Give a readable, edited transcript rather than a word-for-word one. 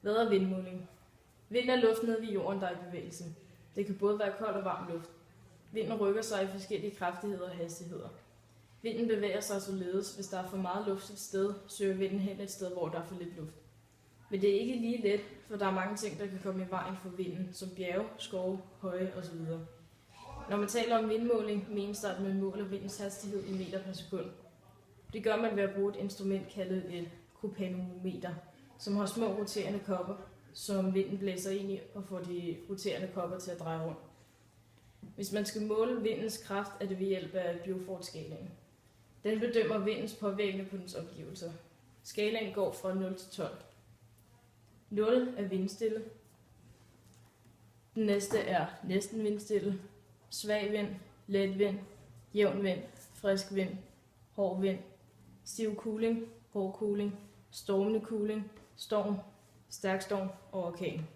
Hvad er vindmåling? Vind er luft nede ved jorden, der er i bevægelse. Det kan både være kold og varm luft. Vinden rykker sig i forskellige kraftigheder og hastigheder. Vinden bevæger sig således, hvis der er for meget luft et sted, søger vinden hen et sted, hvor der er for lidt luft. Men det er ikke lige let, for der er mange ting, der kan komme i vejen for vinden, som bjerge, skove, høje osv. Når man taler om vindmåling, menes der, at man måler vindens hastighed i meter per sekund. Det gør man ved at bruge et instrument kaldet et kopanometer, som har små roterende kopper, som vinden blæser ind i og får de roterende kopper til at dreje rundt. Hvis man skal måle vindens kraft, er det ved hjælp af Beaufort-skalaen. Den bedømmer vindens påvirkning på dens omgivelser. Skalaen går fra 0 til 12. 0 er vindstille. Den næste er næsten vindstille. Svag vind, let vind, jævn vind, frisk vind, hård vind, stiv kuling, hård kuling, stormende kuling, storm, stærk storm og orkan.